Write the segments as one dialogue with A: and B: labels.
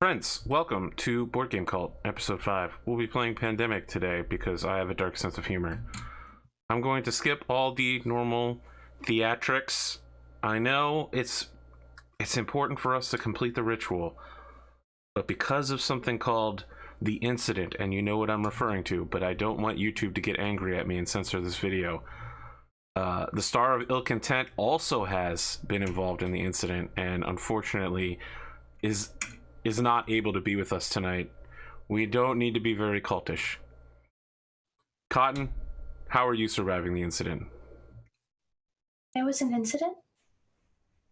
A: Friends, welcome to Board Game Cult, episode 5. We'll be playing Pandemic today because I have a dark sense of humor. I'm going to skip all the normal theatrics. I know it's important for us to complete the ritual, but because of something called the incident, and you know what I'm referring to, but I don't want YouTube to get angry at me and censor this video. The Star of Ill Content also has been involved in the incident, and unfortunately is not able to be with us tonight. We don't need to be very cultish. Cotton, how are you surviving the incident?
B: There was an incident?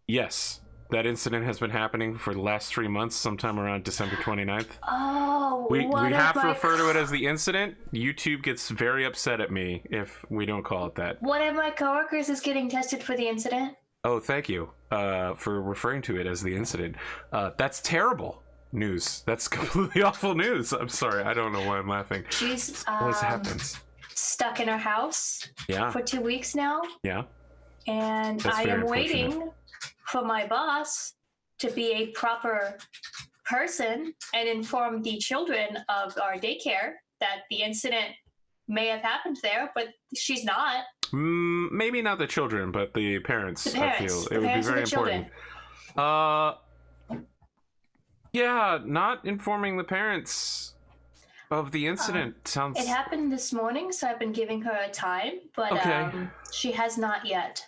A: Yes, that incident has been happening for the last 3 months, sometime around December 29th.
B: Oh,
A: we have to refer to it as the incident. YouTube gets very upset at me if we don't call it that.
B: One of my coworkers is getting tested for the incident.
A: Oh, thank you for referring to it as the incident. That's terrible news. That's completely awful news. I'm sorry. I don't know why I'm laughing.
B: She's
A: always happens.
B: Stuck in her house for 2 weeks now.
A: Yeah.
B: And I am waiting for my boss to be a proper person and inform the children of our daycare that the incident may have happened there, but she's not.
A: Maybe not the children, but the parents. I feel it would be very important. Yeah, not informing the parents of the incident sounds.
B: It happened this morning, so I've been giving her a time, but she has not yet.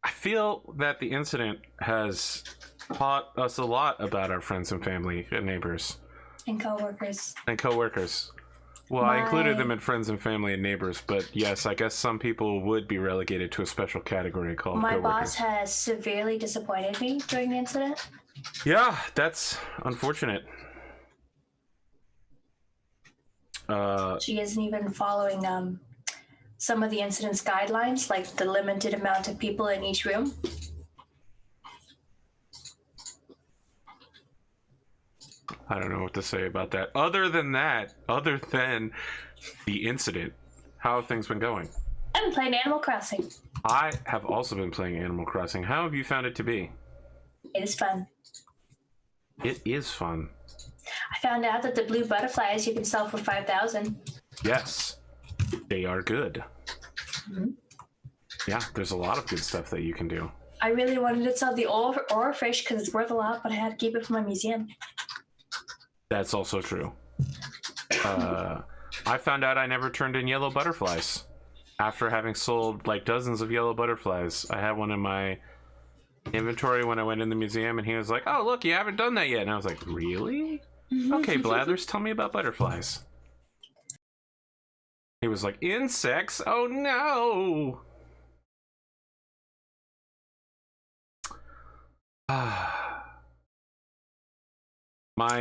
A: I feel that the incident has taught us a lot about our friends and family and neighbors.
B: And coworkers.
A: Well, I included them in friends and family and neighbors, but yes, I guess some people would be relegated to a special category called
B: My
A: coworkers.
B: boss has severely disappointed me during the incident.
A: Yeah, that's unfortunate.
B: She isn't even following some of the incident's guidelines, like the limited amount of people in each room.
A: I don't know what to say about that. Other than the incident, how have things been going?
B: I've been playing Animal Crossing.
A: I have also been playing Animal Crossing. How have you found it to be?
B: It is fun.
A: It is fun.
B: I found out that the blue butterflies you can sell for 5,000.
A: Yes, they are good.
B: Mm-hmm.
A: Yeah, there's a lot of good stuff that you can do.
B: I really wanted to sell the aura fish because it's worth a lot, but I had to keep it for my museum.
A: That's also true. I found out I never turned in yellow butterflies. After having sold like dozens of yellow butterflies, I had one in my inventory when I went in the museum, and he was like, "Oh, look, you haven't done that yet." And I was like, "Really? Okay, Blathers, tell me about butterflies." He was like, "Insects? Oh no!"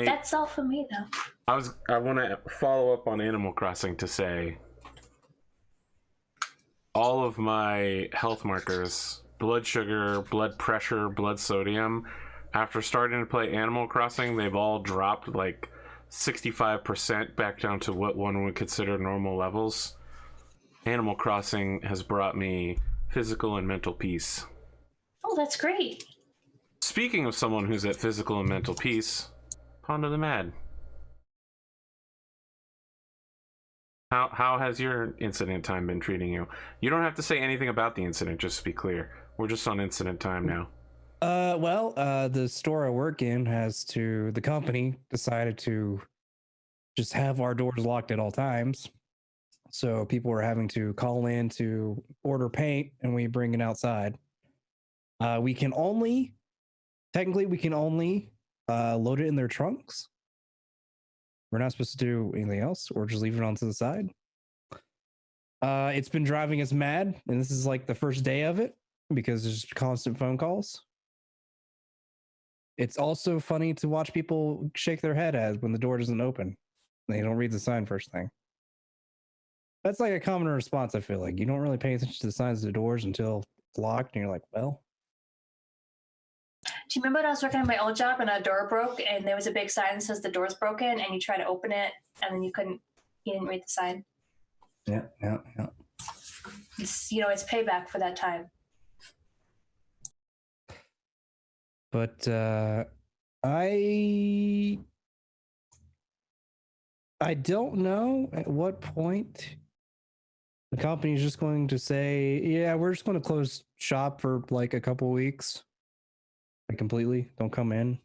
B: That's all for me, though.
A: I want to follow up on Animal Crossing to say all of my health markers, blood sugar, blood pressure, blood sodium, after starting to play Animal Crossing, they've all dropped like 65% back down to what one would consider normal levels. Animal Crossing has brought me physical and mental peace.
B: Oh, that's great.
A: Speaking of someone who's at physical and mental peace, Pondothemad. How has your incident time been treating you? You don't have to say anything about the incident, just to be clear. We're just on incident time now.
C: The store I work in the company decided to just have our doors locked at all times. So people were having to call in to order paint, and we bring it outside. We can only load it in their trunks. We're not supposed to do anything else, or just leave it onto the side. It's been driving us mad, and this is like the first day of it because there's constant phone calls. It's also funny to watch people shake their head as when the door doesn't open. They don't read the sign first thing. That's like a common response, I feel like. You don't really pay attention to the signs of the doors until it's locked, and you're like, well.
B: Do you remember when I was working at my old job and a door broke and there was a big sign that says the door's broken and you try to open it and then you didn't read the sign?
C: Yeah.
B: It's payback for that time.
C: But I don't know at what point the company is just going to say, yeah, we're just going to close shop for like a couple weeks. Like completely, don't come in.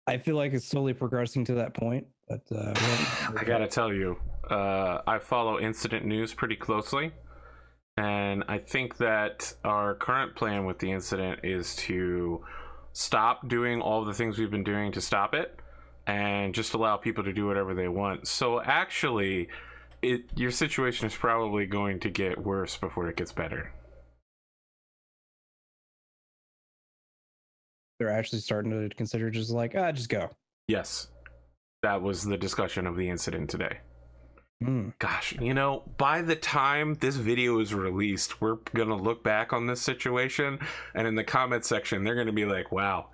C: I feel like it's slowly progressing to that point, but
A: I gotta tell you, I follow incident news pretty closely, and I think that our current plan with the incident is to stop doing all the things we've been doing to stop it, and just allow people to do whatever they want. So actually, your situation is probably going to get worse before it gets better.
C: They're actually starting to consider just like, just go.
A: Yes, that was the discussion of the incident today. Gosh, by the time this video is released, we're gonna look back on this situation, and in the comment section they're gonna be like, wow,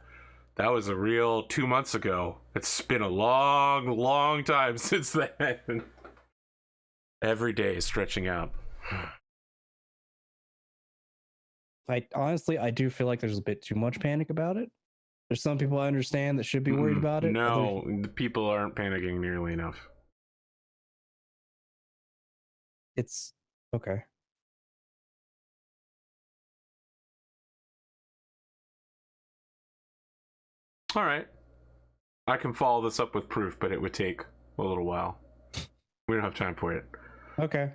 A: that was a real 2 months ago. It's been a long time since then. Every day is stretching out.
C: I do feel like there's a bit too much panic about it. There's some people I understand that should be worried about it.
A: No, the people aren't panicking nearly enough.
C: It's okay.
A: All right. I can follow this up with proof, but it would take a little while. We don't have time for it.
C: Okay.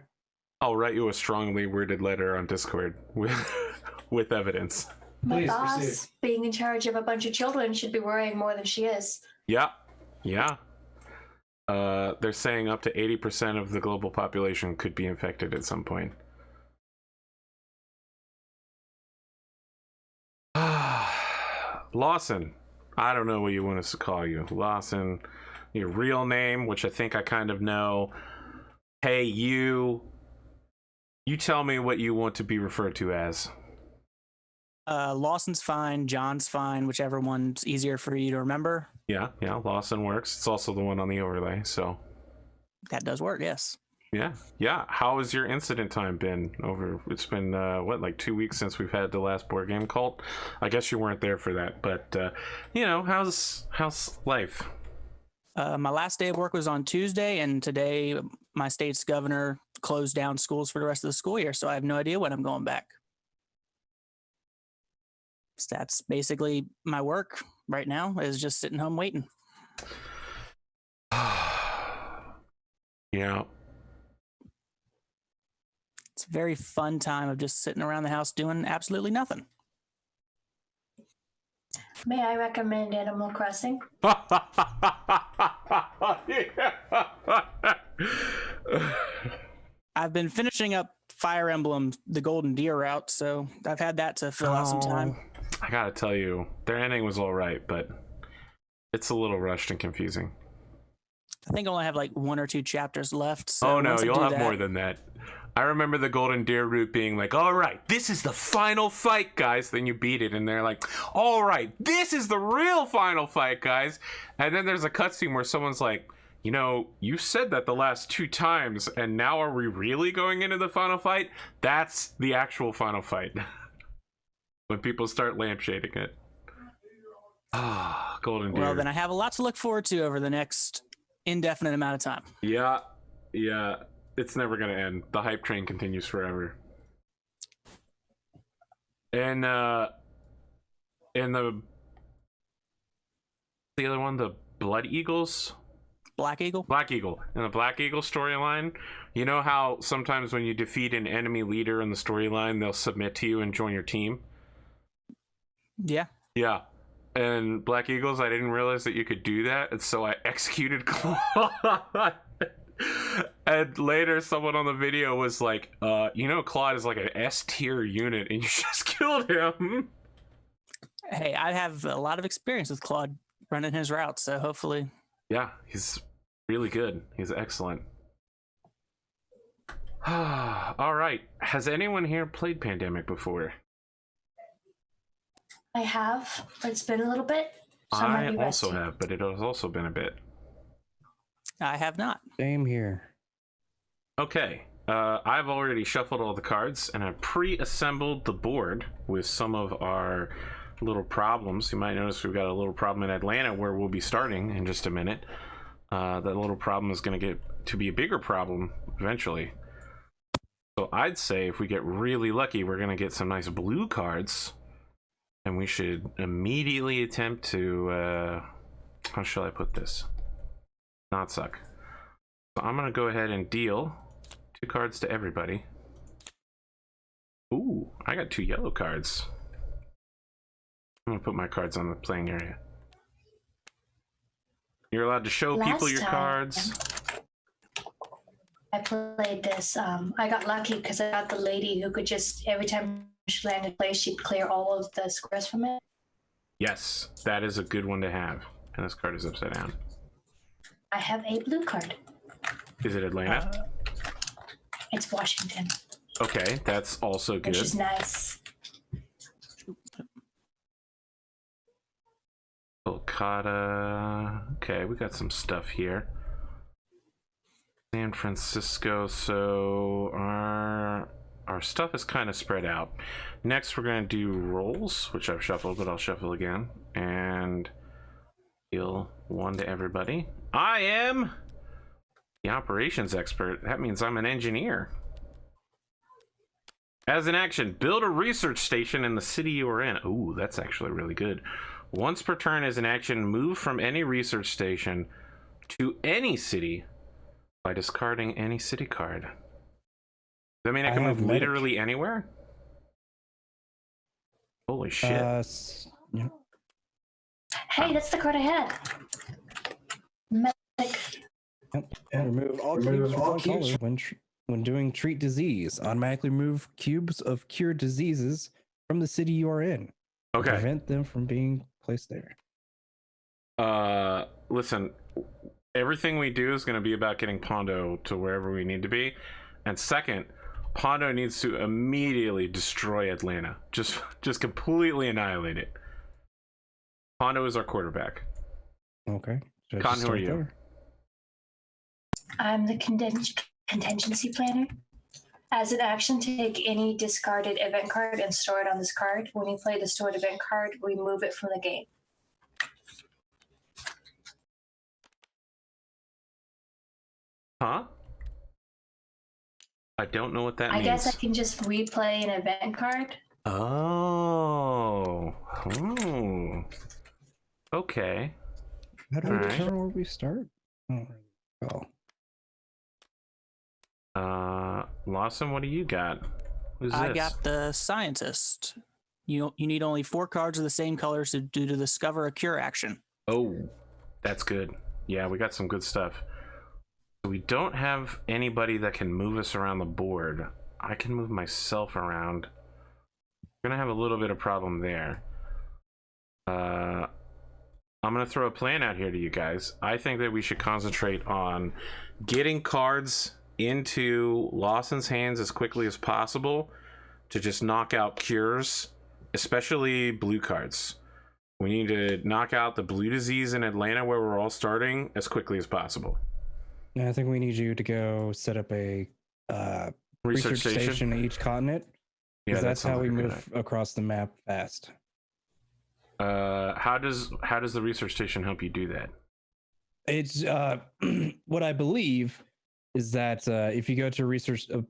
A: I'll write you a strongly worded letter on Discord with evidence.
B: My boss, being in charge of a bunch of children, should be worrying more than she is.
A: Yeah. They're saying up to 80% of the global population could be infected at some point. Lawson. I don't know what you want us to call you. Lawson, your real name, which I think I kind of know. Hey, you tell me what you want to be referred to as.
D: Lawson's fine, John's fine, whichever one's easier for you to remember.
A: Yeah, Lawson works. It's also the one on the overlay, so.
D: That does work, yes.
A: Yeah. How has your incident time been over? It's been, like 2 weeks since we've had the last board game cult? I guess you weren't there for that, but, how's life?
D: My last day of work was on Tuesday, and today my state's governor closed down schools for the rest of the school year, so I have no idea when I'm going back. So that's basically my work right now, is just sitting home waiting.
A: Yeah.
D: It's a very fun time of just sitting around the house doing absolutely nothing.
B: May I recommend Animal Crossing?
D: I've been finishing up Fire Emblem, the Golden Deer route, so I've had that to fill out some time.
A: I gotta tell you, their ending was all right, but it's a little rushed and confusing.
D: I think I only have like 1 or 2 chapters left. So
A: oh no, you'll have more than that. I remember the Golden Deer route being like, all right, this is the final fight, guys. Then you beat it, and they're like, all right, this is the real final fight, guys. And then there's a cutscene where someone's like, you said that the last 2 times, and now are we really going into the final fight? That's the actual final fight. When people start lampshading it. Golden Deer.
D: Well, then I have a lot to look forward to over the next indefinite amount of time.
A: Yeah. It's never gonna end. The hype train continues forever. And the other one, the Blood Eagles?
D: Black Eagle?
A: Black Eagle. In the Black Eagle storyline, you know how sometimes when you defeat an enemy leader in the storyline, they'll submit to you and join your team?
D: Yeah.
A: Yeah. And Black Eagles, I didn't realize that you could do that, and so I executed Claude. And later someone on the video was like, Claude is like an S tier unit and you just killed him.
D: Hey, I have a lot of experience with Claude running his route, so hopefully.
A: Yeah, he's really good. He's excellent. All right. Has anyone here played Pandemic before?
B: I have, but it's been a little bit. So
A: I also have, but it has also been a bit.
D: I have not.
C: Same here.
A: Okay. I've already shuffled all the cards, and I've pre-assembled the board with some of our little problems. You might notice we've got a little problem in Atlanta where we'll be starting in just a minute. That little problem is going to get to be a bigger problem eventually. So I'd say if we get really lucky, we're going to get some nice blue cards, and we should immediately attempt to, how shall I put this? Not suck. So I'm going to go ahead and deal 2 cards to everybody. Ooh, I got 2 yellow cards. I'm going to put my cards on the playing area. You're allowed to show people your cards.
B: I played this. I got lucky because I got the lady who could just, every time she landed a place, she'd clear all of the squares from it.
A: Yes, that is a good one to have. And this card is upside down.
B: I have a blue card.
A: Is it Atlanta?
B: It's Washington.
A: Okay, that's also good.
B: Which is nice.
A: Kolkata. Okay, we got some stuff here. San Francisco. So our stuff is kind of spread out. Next, we're going to do rolls, which I've shuffled, but I'll shuffle again. And deal 1 to everybody. I am the operations expert. That means I'm an engineer. As an action, build a research station in the city you are in. Ooh, that's actually really good. Once per turn as an action, move from any research station to any city by discarding any city card. Does that mean I can move literally anywhere? Holy shit.
C: Yeah.
B: Hey, that's the card I had. Medic.
C: Yep. And remove all cubes from one color when doing treat disease. Automatically remove cubes of cured diseases from the city you are in.
A: Okay.
C: Prevent them from being placed there.
A: Listen, everything we do is going to be about getting Pondo to wherever we need to be. And second, Pondo needs to immediately destroy Atlanta. Just completely annihilate it. Pondo is our quarterback.
C: Okay.
A: Con, who are you? There?
B: I'm the contingency planner. As an action, take any discarded event card and store it on this card. When you play the stored event card, remove it from the game.
A: Huh? I don't know what that means.
B: I guess I can just replay an event card.
A: Oh. Okay.
C: How do we determine where we start? Oh.
A: Lawson, what do you got? Who's
D: I
A: this?
D: got the scientist. You need only 4 cards of the same colors to do to discover a cure action.
A: Oh, that's good. Yeah, we got some good stuff. We don't have anybody that can move us around the board. I can move myself around. We're gonna have a little bit of problem there. I'm gonna throw a plan out here to you guys. I think that we should concentrate on getting cards into Lawson's hands as quickly as possible to just knock out cures, especially blue cards. We need to knock out the blue disease in Atlanta where we're all starting as quickly as possible.
C: I think we need you to go set up a research station in each continent. Yeah, that's how we move across the map fast.
A: How does the research station help you do that?
C: It's what I believe is that if you go to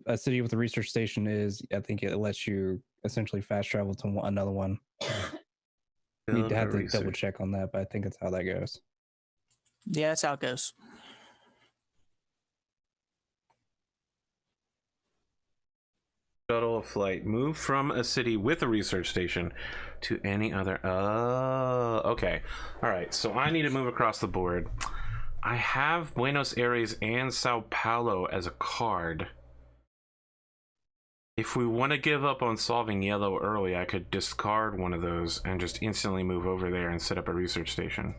C: a city with a research station, I think it lets you essentially fast travel to another one. You'd have to double check on that, but I think that's how that goes.
D: Yeah, that's how it goes.
A: Shuttle flight. Move from a city with a research station to any other. Oh, okay. All right. So I need to move across the board. I have Buenos Aires and Sao Paulo as a card. If we want to give up on solving yellow early, I could discard one of those and just instantly move over there and set up a research station.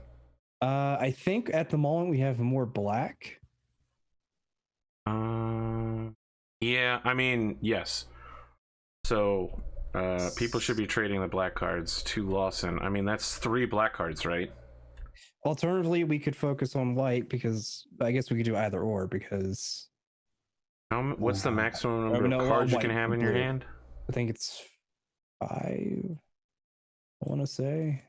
C: I think at the moment we have more black.
A: Yeah, I mean, yes. So people should be trading the black cards to Lawson. I mean, that's 3 black cards, right?
C: Alternatively, we could focus on white because I guess we could do either or because
A: What's the maximum number of cards you can have in your hand?
C: I think it's 5. I want to say.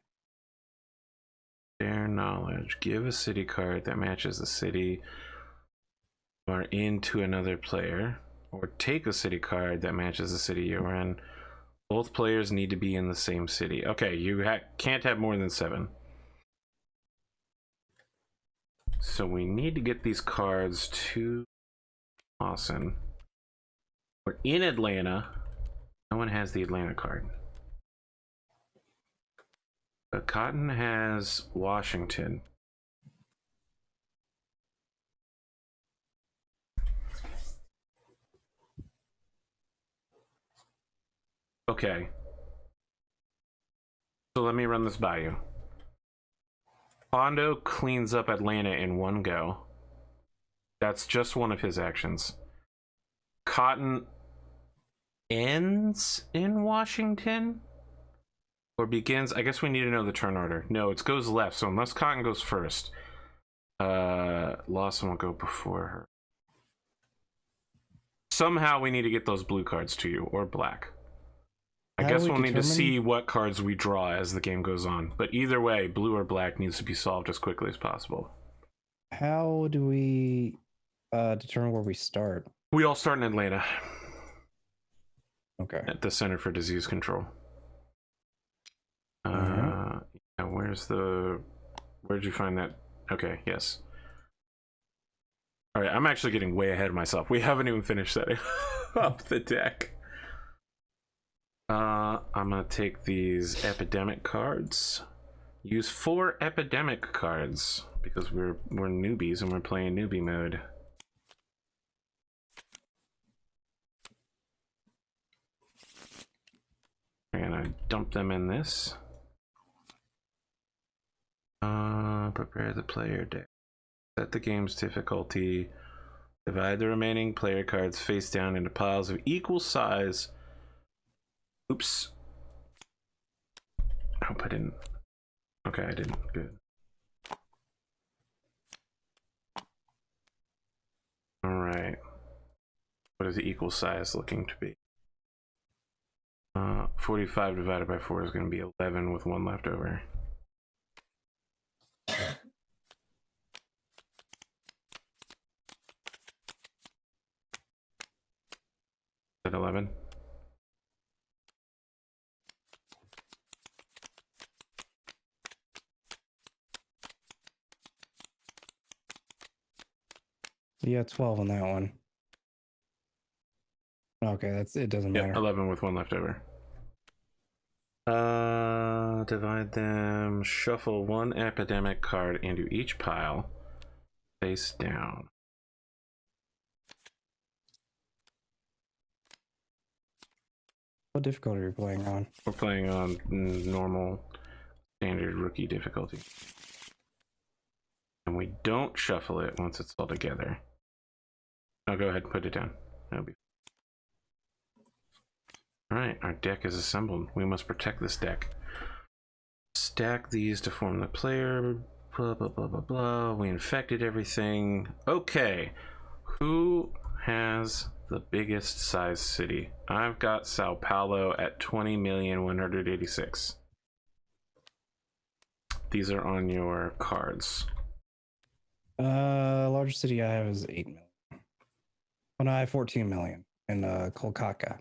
A: Share knowledge. Give a city card that matches the city you are in to another player, or take a city card that matches the city you're in. Both players need to be in the same city. Okay, you can't have more than 7. So we need to get these cards to Lawson. We're in Atlanta. No one has the Atlanta card. But Cotton has Washington. Okay. So let me run this by you. Pondo cleans up Atlanta in one go. That's just one of his actions. Cotton ends in Washington? Or begins? I guess we need to know the turn order. No, it goes left, so unless Cotton goes first, Lawson will go before her. Somehow we need to get those blue cards to you, or black. I guess we'll need to see what cards we draw as the game goes on. But either way, blue or black needs to be solved as quickly as possible.
C: How do we determine where we start?
A: We all start in Atlanta.
C: Okay.
A: At the Center for Disease Control. Yeah, where'd you find that? Okay, yes. All right, I'm actually getting way ahead of myself. We haven't even finished setting up the deck. I'm gonna take these epidemic cards. Use 4 epidemic cards because we're newbies and we're playing newbie mode. And I dump them in this. Prepare the player deck. Set the game's difficulty. Divide the remaining player cards face down into piles of equal size. Oops. I hope I didn't. Okay, I didn't. Good. Alright. What is the equal size looking to be? 45 divided by 4 is going to be 11 with 1 left over. At 11.
C: Yeah, 12 on that one. Okay, it doesn't matter.
A: 11 with 1 left over. Divide them. Shuffle 1 epidemic card into each pile. Face down.
C: What difficulty are you playing on?
A: We're playing on normal, standard rookie difficulty. And we don't shuffle it once it's all together. Now go ahead and put it down. That'll be. Alright, our deck is assembled. We must protect this deck. Stack these to form the player. Blah, blah, blah, blah, blah. We infected everything. Okay. Who has the biggest size city? I've got Sao Paulo at 20,186,000. These are on your cards.
C: Largest city I have is 8 million. Well, no, I have 14 million in Kolkata.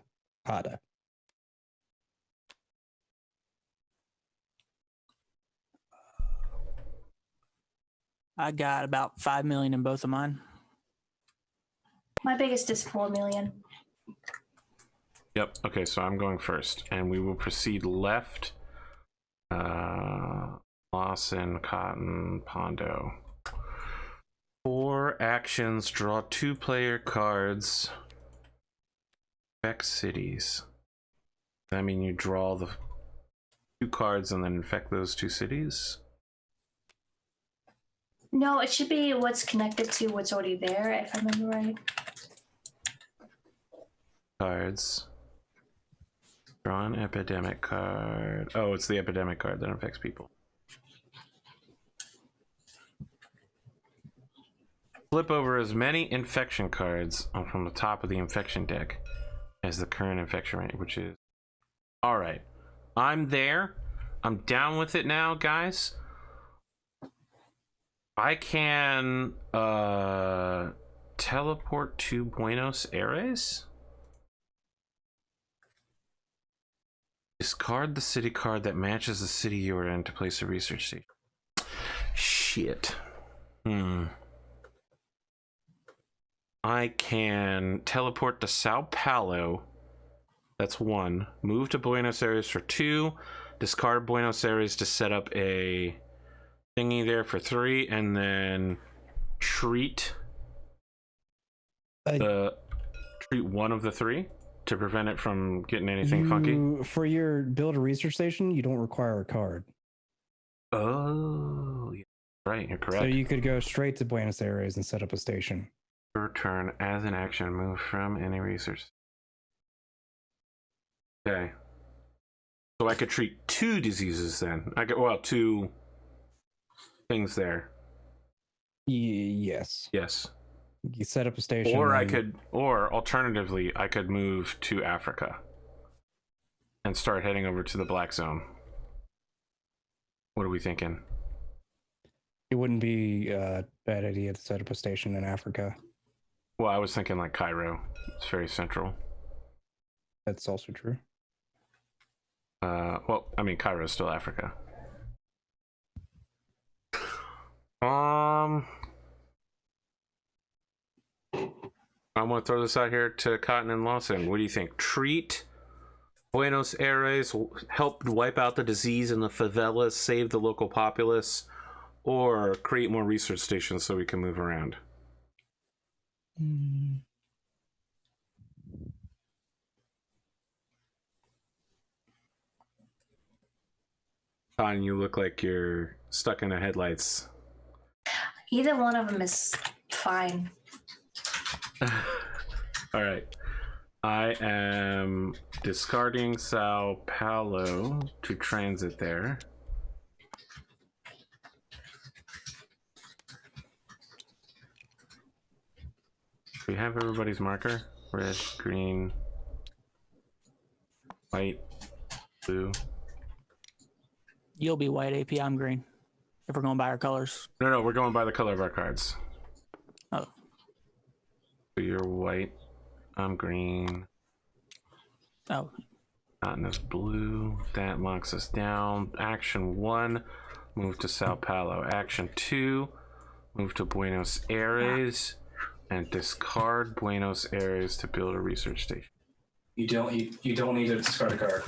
D: I got about 5 million in both of mine.
B: My biggest is 4 million.
A: Yep. Okay, so I'm going first, and we will proceed left. Lawson, Cotton, Pondo. 4 actions. Draw 2 player cards. Infect cities. Does that mean you draw the 2 cards and then infect those 2 cities?
B: No, it should be what's connected to what's already there, if I remember right.
A: Cards. Draw an epidemic card. Oh, it's the epidemic card that infects people. Flip over as many infection cards from the top of the infection deck as the current infection rate, which is... Alright. I'm there. I'm down with it now, guys. I can teleport to Buenos Aires. Discard the city card that matches the city you are in to place a research station. Shit. I can teleport to Sao Paulo. That's 1. Move to Buenos Aires for 2. Discard Buenos Aires to set up a thingy there for 3, and then treat one of the 3 to prevent it from getting anything funky.
C: For your build a research station, you don't require a card.
A: Oh, yeah. Right, you're correct.
C: So you could go straight to Buenos Aires and set up a station.
A: Your turn as an action, move from any research. Okay. So I could treat 2 diseases then. I could, well, 2 things there.
C: Yes.
A: Yes.
C: You set up a station.
A: Or I could, or alternatively, I could move to Africa and start heading over to the Black Zone. What are we thinking?
C: It wouldn't be a bad idea to set up a station in Africa.
A: Well, I was thinking like Cairo. It's very central.
C: That's also true.
A: Well, I mean, Cairo is still Africa. I want to throw this out here to Cotton and Lawson. What do you think? Treat Buenos Aires, help wipe out the disease in the favelas, save the local populace, or create more research stations so we can move around? Cotton, you look like you're stuck in the headlights.
B: Either one of them is fine.
A: All right. I am discarding Sao Paulo to transit there. We have everybody's marker. Red, green, white, blue.
D: You'll be white, AP. I'm green. If we're going by our colors.
A: No, we're going by the color of our cards.
D: Oh.
A: So you're white. I'm green.
D: Oh.
A: Cotton is blue. That locks us down. Action 1, move to Sao Paulo. Action 2, move to Buenos Aires and discard Buenos Aires to build a research station.
C: You don't need to discard a card.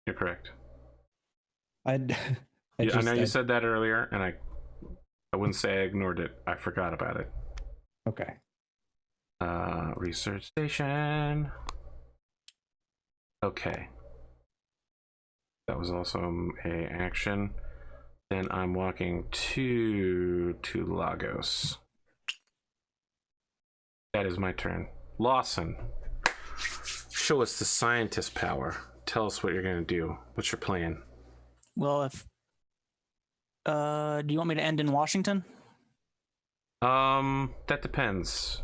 A: You're correct.
C: I
A: know you said that earlier, and I wouldn't say I ignored it. I forgot about it.
C: Okay.
A: Research station. Okay. That was also a action. Then I'm walking to Lagos. That is my turn. Lawson, show us the scientist power. Tell us what you're gonna do. What's your plan?
D: Well, if do you want me to end in Washington?
A: That depends.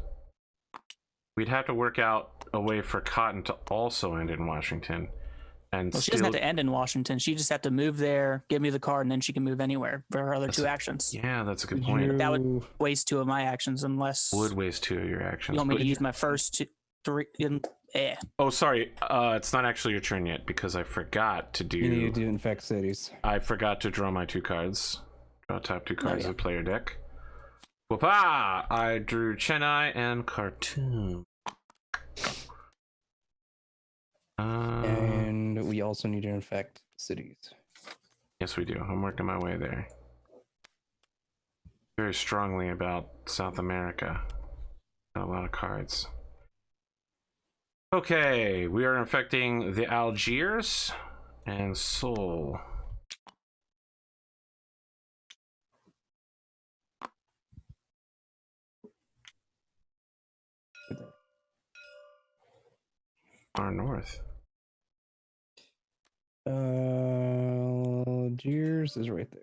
A: We'd have to work out a way for Cotton to also end in Washington. And
D: well, she doesn't have to end in Washington. She just have to move there, give me the card, and then she can move anywhere for her other 2 actions.
A: Yeah, that's a good point.
D: That would waste 2 of my actions unless...
A: Would waste 2 of your actions.
D: You want me to use my first 3...
A: Oh, sorry. It's not actually your turn yet because I forgot to do...
C: You need to infect cities.
A: I forgot to draw my 2 cards. Draw top 2 cards of the player deck. Whoopah! I drew Chennai and Khartoum.
C: And we also need to infect cities.
A: Yes, we do. I'm working my way there. Very strongly about South America. Got a lot of cards. Okay, we are infecting the Algiers and Seoul. Far north.
C: Algiers is right there.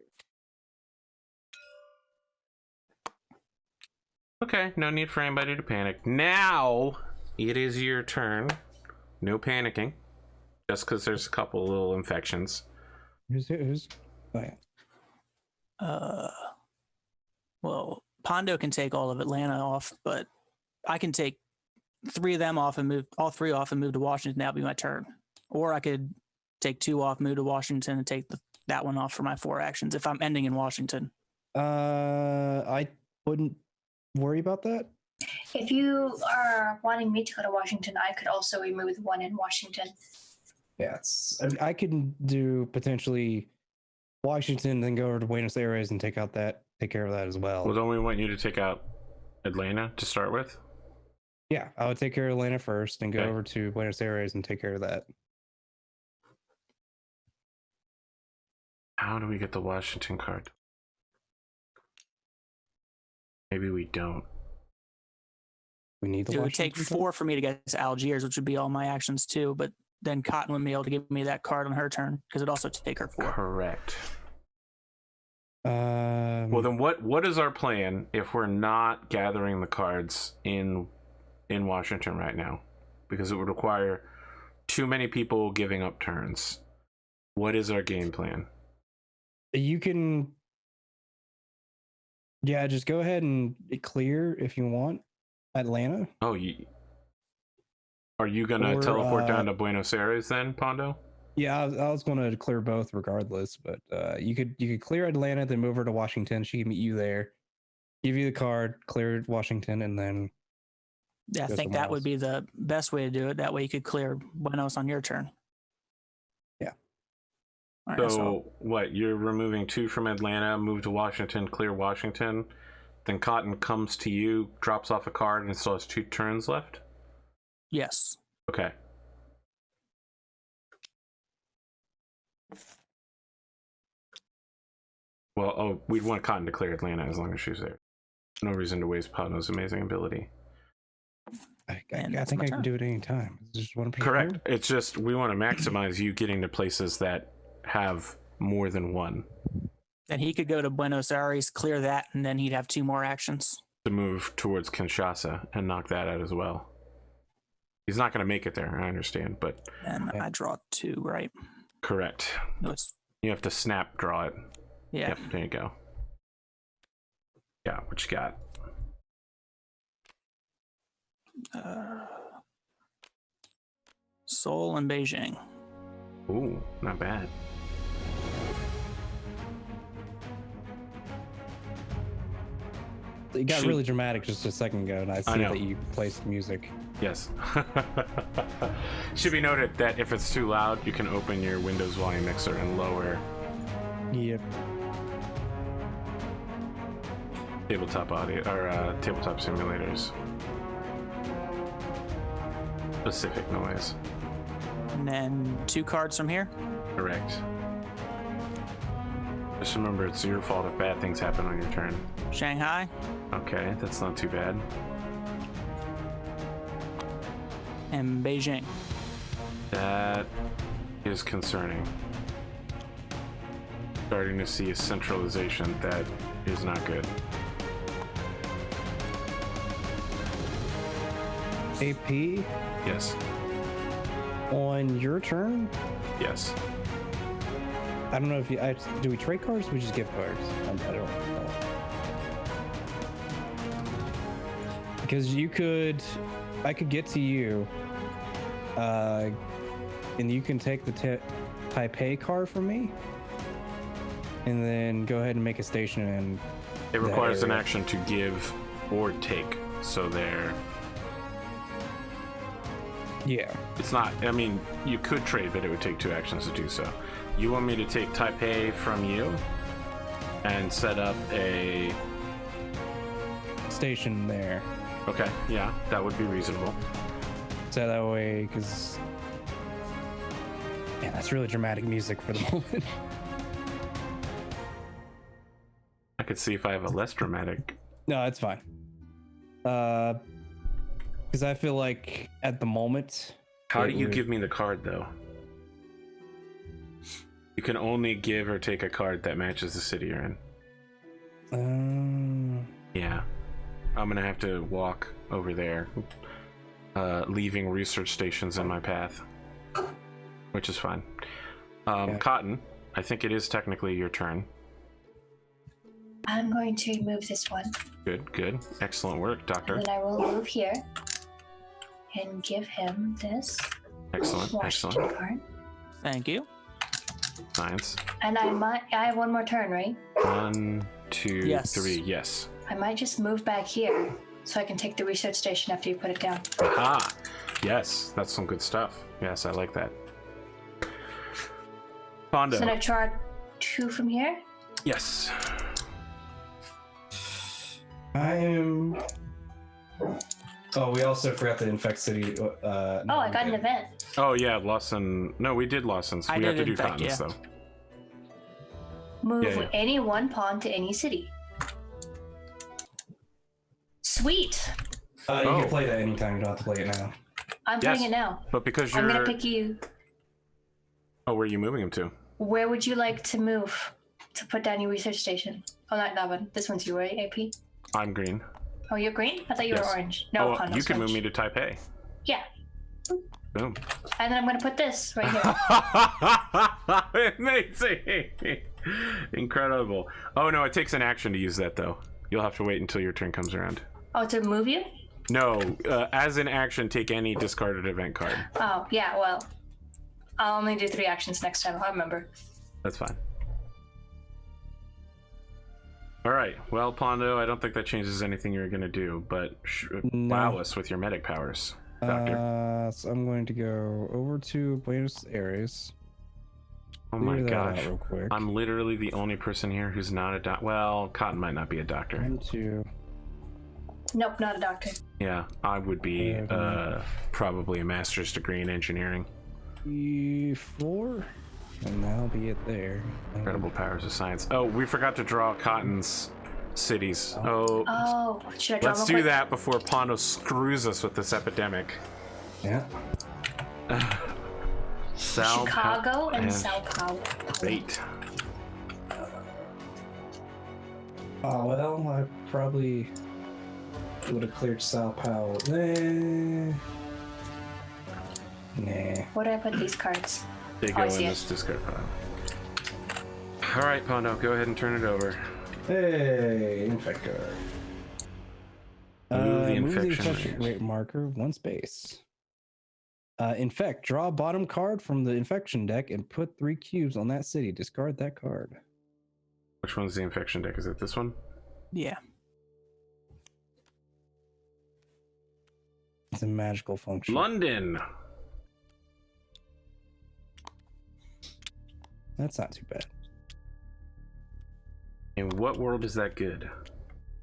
A: Okay, no need for anybody to panic. Now it is your turn. No panicking. Just because there's a couple little infections.
C: Who's? Oh, yeah.
D: Well, Pondo can take all of Atlanta off, but I can take 3 of them off and move all 3 off and move to Washington. That'll be my turn. Or I could take 2 off, move to Washington, and take that one off for my 4 actions if I'm ending in Washington.
C: I wouldn't worry about that.
B: If you are wanting me to go to Washington, I could also remove 1 in Washington.
C: Yeah, I can do potentially Washington, then go over to Buenos Aires and take care of that as well.
A: Well, don't we want you to take out Atlanta to start with?
C: Yeah, I would take care of Atlanta first, and go
A: Okay.
C: over to Buenos Aires and take care of that.
A: How do we get the Washington card? Maybe we don't.
C: We need the
D: It would
C: Washington
D: take
C: card?
D: 4 for me to get to Algiers, which would be all my actions too, but then Cotton wouldn't be able to give me that card on her turn because it'd also take her 4.
A: Correct.
C: Well,
A: Well, then what is our plan if we're not gathering the cards in Washington right now? Because it would require too many people giving up turns. What is our game plan?
C: you can, yeah, just go ahead and clear if you want Atlanta.
A: Oh, are you gonna
C: Or,
A: teleport down to Buenos Aires then, Pondo?
C: Yeah, I was going to clear both regardless, but you could clear Atlanta, then move her to Washington. She can meet you there, give you the card, clear Washington, and then
D: Yeah, I
C: go
D: think
C: somewhere
D: that would
C: else.
D: be the best way to do it. That way you could clear Buenos on your turn.
C: Yeah.
D: All right,
A: So what? You're removing 2 from Atlanta, move to Washington, clear Washington. Then Cotton comes to you, drops off a card, and still has 2 turns left.
D: yes.
A: Okay. Well, we'd want Cotton to clear Atlanta as long as she's there. No reason to waste Pondo's amazing ability.
C: I
D: And
C: think
D: that's
C: I
D: my
C: can
D: turn.
C: do it anytime. Just want to
A: Correct. It's just we want to maximize you getting to places that have more than 1
D: Then he could go to Buenos Aires, clear that, and then he'd have 2 more actions.
A: to move towards Kinshasa and knock that out as well. He's not going to make it there, I understand, but
D: And
C: Yeah.
D: I draw 2, right?
A: correct.
D: No, it's,
A: You have to snap draw it.
D: yeah.
A: Yep, there you go. Yeah, what you got?
D: Seoul and Beijing.
A: Ooh, not bad.
C: It got
A: Shoot.
C: really dramatic just a second ago, and I see
A: know.
C: that you placed music.
A: Yes. Should be noted that if it's too loud, you can open your Windows volume mixer and lower
C: Yep.
A: tabletop audio or tabletop simulators. Specific noise.
D: And then 2 cards from here.
A: Correct. Just remember, it's your fault if bad things happen on your turn.
D: Shanghai
A: Okay, that's not too bad.
D: and Beijing.
A: That is concerning. Starting to see a centralization that is not good.
C: AP
A: Yes.
C: on your turn.
A: Yes.
C: I don't know if do we trade cards or we just give cards? I don't know. Because I could get to you, and you can take the Taipei card from me, and then go ahead and make a station in.
A: It requires an
C: area.
A: action to give or take. So it's not, I mean, you could trade, but it would take 2 actions to do so. You want me to take Taipei from you and set up a...
C: Station there.
A: Okay, yeah, that would be reasonable.
C: So that way, because yeah, that's really dramatic music for the moment.
A: I could see if I have a less dramatic...
C: No, it's fine. Because I feel like at the moment.
A: How do
C: it
A: you
C: would-
A: give me the card, though? You can only give or take a card that matches the city you're in.
C: Um,
A: Yeah. I'm gonna have to walk over there, leaving research stations in my path, which is fine.
C: Okay.
A: Cotton, I think it is technically your turn.
B: I'm going to move this one.
A: Good. Excellent work, Doctor.
B: And then I will move here and give him this Washington card.
D: Thank you.
A: Science.
B: And I have one more turn, right?
A: 1, 2,
D: Yes.
A: 3. Yes.
B: I might just move back here so I can take the research station after you put it down.
A: Aha! Yes, that's some good stuff. Yes, I like that. Pondo.
B: So I draw 2 from here.
A: Yes.
C: I am. Oh, we also forgot the Infect City.
B: I got an event.
A: Oh yeah, Lawson. No, we did Lawson's.
D: I
A: We have
D: did
A: to do
D: Infect,
A: Cotton's
D: yeah.
A: though.
B: Move
A: Yeah.
B: any one pawn to any city. Sweet.
C: You
A: Oh.
C: can play that anytime. You don't have to play it now.
B: I'm
A: Yes.
B: playing it now.
A: But because
B: I'm
A: you're.
B: gonna pick you.
A: Oh, where are you moving him to?
B: Where would you like to move to put down your research station? Oh, not that one. This one's you, right, AP?
A: I'm green.
B: Oh, you're green? I thought you
A: Yes.
B: were orange. No,
A: Oh,
B: Pondo's
A: you can move
B: orange.
A: me to Taipei.
B: Yeah.
A: Boom.
B: And then I'm gonna put this right here.
A: Amazing. Incredible. Oh no, it takes an action to use that though. You'll have to wait until your turn comes around.
B: Oh, to move you?
A: No, as an action, take any discarded event card.
B: Oh, yeah, well. I'll only do 3 actions next time. I'll remember.
A: That's fine. All right. Well, Pondo, I don't think that changes anything you're going to do, but
C: No.
A: wow us with your medic powers, Doctor.
C: So I'm going to go over to Buenos Aires.
A: Oh my
C: Figure that out
A: gosh.
C: real quick.
A: I'm literally the only person here who's not a doctor. Well, Cotton might not be a doctor.
C: 1, 2.
B: Nope, not a doctor.
A: Yeah, I would be probably a master's degree in engineering.
C: 4, and that'll be it there.
A: Incredible powers of science. Oh, we forgot to draw Cotton's cities. Oh,
B: Oh, should I draw
A: let's
B: real
A: do
B: quick?
A: that before Pondo screws us with this epidemic.
C: Yeah.
B: Chicago and Sao Paulo.
A: Great.
C: Oh, well, I probably would have cleared Sao Paulo. Nah.
B: Where do I put these cards?
A: They
B: Oh,
A: go
B: I
A: in
B: see it.
A: this discard pile. All right, Pondo, go ahead and turn it over.
C: Hey, Infector.
A: Move the
C: move the
A: infection
C: infection rate marker 1 space. Infect. Draw a bottom card from the infection deck and put 3 cubes on that city. Discard that card.
A: Which one's the infection deck? Is it this one?
D: Yeah.
C: It's a magical function.
A: London.
C: That's not too bad.
A: In what world is that good?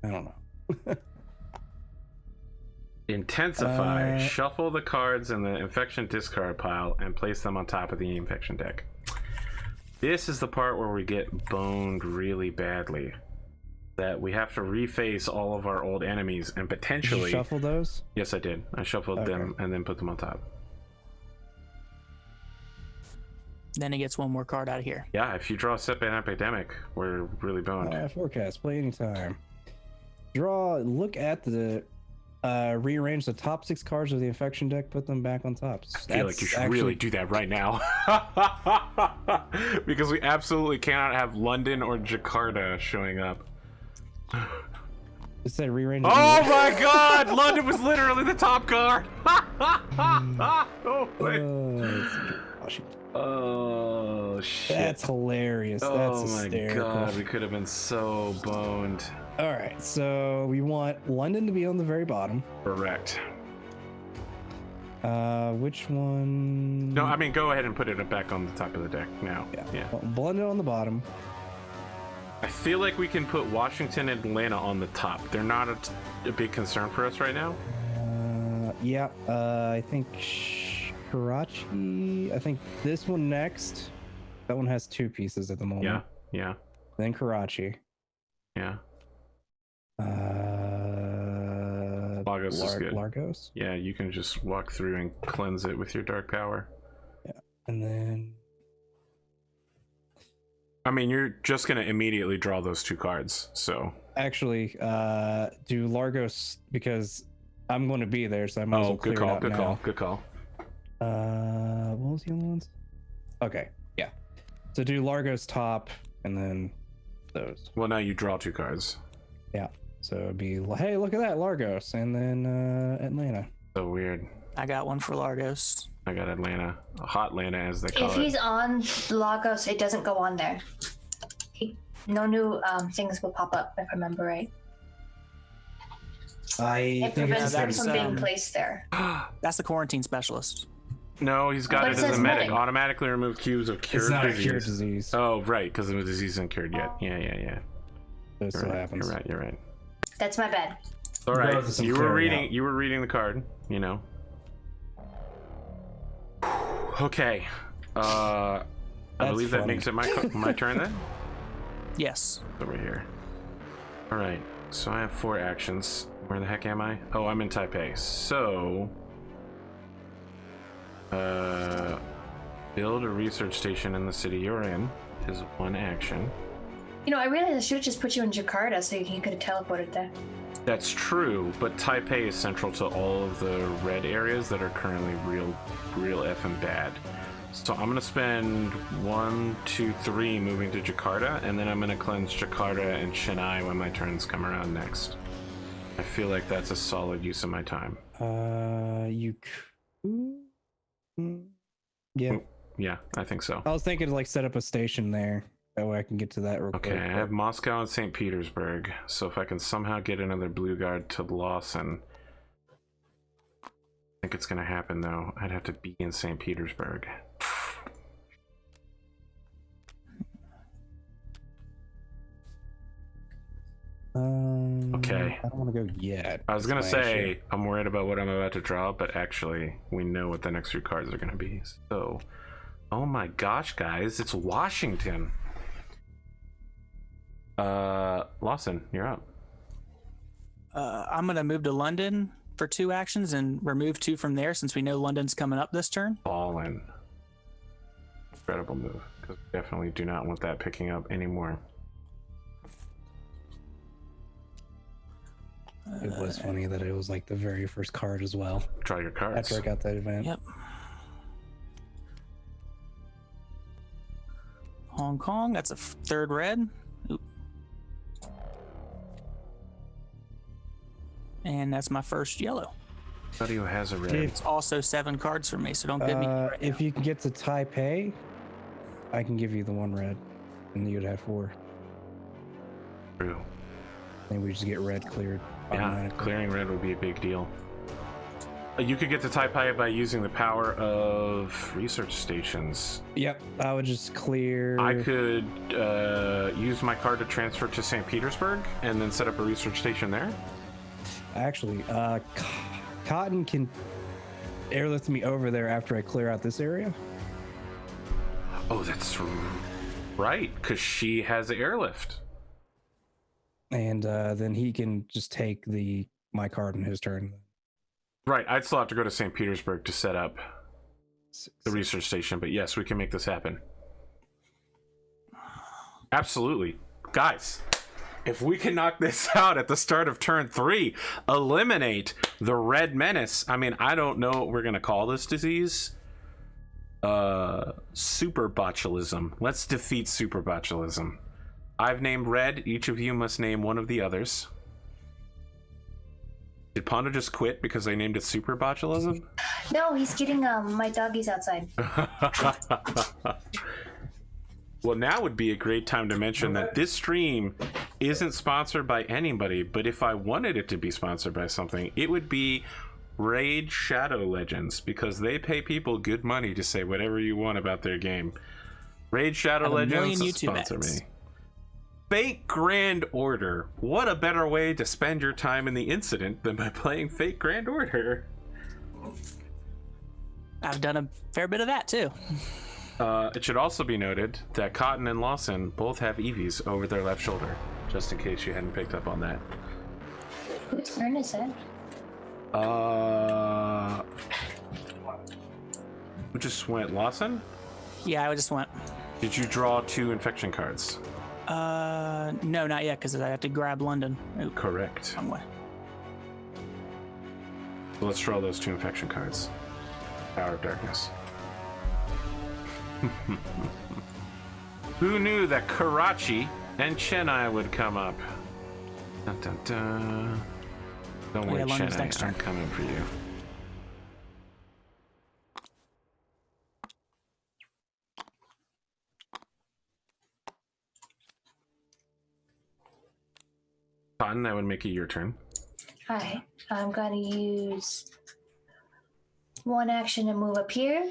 C: I don't know.
A: Intensify. Shuffle the cards in the infection discard pile and place them on top of the infection deck. This is the part where we get boned really badly. That we have to reface all of our old enemies and potentially...
C: Did you shuffle those?
A: Yes, I did. I shuffled them and then put them on top.
D: Then he gets 1 more card out of here.
A: Yeah, if you draw Sip and Epidemic, we're really boned.
C: Forecast. Play anytime. Draw. Look at the... rearrange the top 6 cards of the infection deck. Put them back on top.
A: I feel like you should really do that right now. Because we absolutely cannot have London or Jakarta showing up.
C: It said rearrange.
A: Oh my god! London was literally the top card! Oh, oh shit.
C: That's hilarious. That's
A: Oh my
C: hysterical.
A: god, we could have been so boned.
C: All right, so we want London to be on the very bottom.
A: Correct.
C: Which one?
A: No, I mean, go ahead and put it back on the top of the deck now. Yeah.
C: Well, London on the bottom.
A: I feel like we can put Washington and Atlanta on the top. They're not a big concern for us right now.
C: I think Karachi. I think this one next. That one has 2 pieces at the moment.
A: Yeah.
C: Then Karachi.
A: Yeah.
C: Lagos
A: is good.
C: Lagos.
A: Yeah, you can just walk through and cleanse it with your dark power.
C: Yeah, and then.
A: I mean, you're just gonna immediately draw those 2 cards, so
C: Actually, do Largos, because I'm going to be there, so I might as well clear it out now.
A: Good call.
C: What was the other ones? Okay, yeah. So do Largos top, and then those.
A: Well, now you draw 2 cards.
C: Yeah. So it'd be, hey, look at that, Largos, and then Atlanta.
A: So weird.
D: I got one for Largos.
A: I got Atlanta, Hot Atlanta as they call it.
B: If he's on Lagos, it doesn't go on there. No new things will pop up, if I remember right. It prevents them from being placed there.
D: That's the quarantine specialist.
A: No, he's got
B: But
A: it
B: it
A: as a
B: says
A: medic.
B: medic.
A: Automatically remove cubes of cured
C: It's not
A: disease.
C: a cured disease.
A: Oh, right, because the disease isn't cured yet. Yeah.
C: That's what happens.
A: You're right.
B: That's my bad.
A: All right,
C: Regardless of
A: you were
C: clearing
A: reading.
C: out.
A: You were reading the card. You know. Okay. I
C: That's
A: believe that
C: funny.
A: makes it my turn then.
D: Yes.
A: Over here. All right. So I have 4 actions. Where the heck am I? Oh, I'm in Taipei. So, build a research station in the city you're in is 1 action.
B: You know, I realized I should have just put you in Jakarta so you could have teleported there.
A: That's true, but Taipei is central to all of the red areas that are currently real effing bad. So I'm gonna spend 1, 2, 3 moving to Jakarta, and then I'm gonna cleanse Jakarta and Chennai when my turns come around next. I feel like that's a solid use of my time.
C: You could. Yeah.
A: Yeah, I think so.
C: I was thinking to like set up a station there. That way I can get to that real quick.
A: Okay, I have Moscow and St. Petersburg, so if I can somehow get another blue guard to Lawson, I think it's gonna happen though. I'd have to be in St. Petersburg. Okay.
C: I don't want to go yet.
A: I was gonna
C: That's my
A: say
C: issue.
A: I'm worried about what I'm about to draw, but actually we know what the next 3 cards are gonna be. So, oh my gosh, guys, it's Washington. Lawson, you're up.
D: I'm gonna move to London for 2 actions and remove 2 from there since we know London's coming up this turn.
A: Ballin'. Incredible move, because we definitely do not want that picking up anymore.
C: It was funny that it was like the very first card as well.
A: Draw your cards.
C: After I got that event.
D: Yep. Hong Kong, that's a 3rd red. Oop. And that's my first yellow.
A: Somebody who has a red.
D: It's also 7 cards for me, so don't bid me. Right
C: if
D: now.
C: you can get to Taipei, I can give you the 1 red, and you'd have 4.
A: True.
C: And we just get red cleared.
A: Yeah,
C: automatically.
A: clearing red would be a big deal. You could get to Taipei by using the power of research stations.
C: Yep, I would just clear.
A: I could use my card to transfer to St. Petersburg and then set up a research station there.
C: Actually, Cotton can airlift me over there after I clear out this area.
A: Oh, that's right, because she has the airlift.
C: And then he can just take my card in his turn.
A: Right, I'd still have to go to St. Petersburg to set up the research station, but yes, we can make this happen. Absolutely. Guys, if we can knock this out at the start of turn 3, eliminate the red menace. I mean, I don't know what we're going to call this disease. Super botulism. Let's defeat super botulism. I've named red. Each of you must name one of the others. Did Pondo just quit because I named it super botulism?
B: No, he's getting my doggies outside.
A: Well, now would be a great time to mention that this stream isn't sponsored by anybody, but if I wanted it to be sponsored by something, it would be Raid Shadow Legends, because they pay people good money to say whatever you want about their game. Raid Shadow Legends, sponsor me. Fate Grand Order. What a better way to spend your time in the incident than by playing Fate Grand Order?
D: I've done a fair bit of that too.
A: It should also be noted that Cotton and Lawson both have EVs over their left shoulder, just in case you hadn't picked up on that.
B: Whose turn is it?
A: Who just went? Lawson?
D: Yeah, I just went.
A: Did you draw 2 infection cards?
D: No, not yet, because I have to grab London. Oop,
A: Correct.
D: wrong way.
A: So let's draw those 2 infection cards. Power of Darkness. Who knew that Karachi and Chennai would come up? Dun, dun, dun. Don't worry,
D: London's next
A: Chennai,
D: turn.
A: I'm coming for you. Cotton, that would make it your turn.
B: Hi, I'm gonna use 1 action to move up here,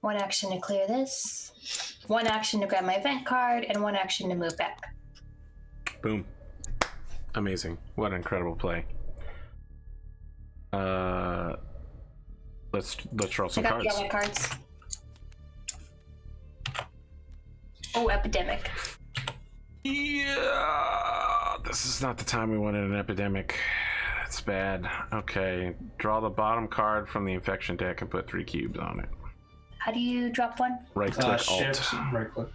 B: 1 action to clear this, 1 action to grab my event card, and 1 action to move back.
A: Boom. Amazing. What an incredible play. Let's draw some
B: I got
A: cards.
B: the other cards. Oh, epidemic.
A: Yeah, this is not the time we wanted an epidemic. It's bad. Okay, draw the bottom card from the infection deck and put 3 cubes on it.
B: How do you drop one?
A: Right click Alt.
C: Shift, right click.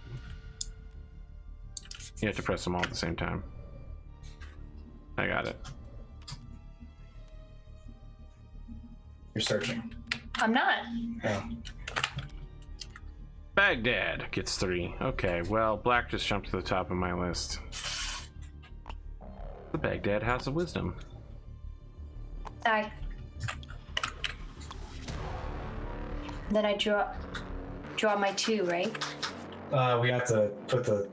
A: You have to press them all at the same time. I got it.
C: You're searching.
B: I'm not.
C: Oh.
A: Baghdad gets 3. Okay, well, black just jumped to the top of my list. The Baghdad House of Wisdom.
B: Sorry. Then I draw my 2, right?
C: We have to put the.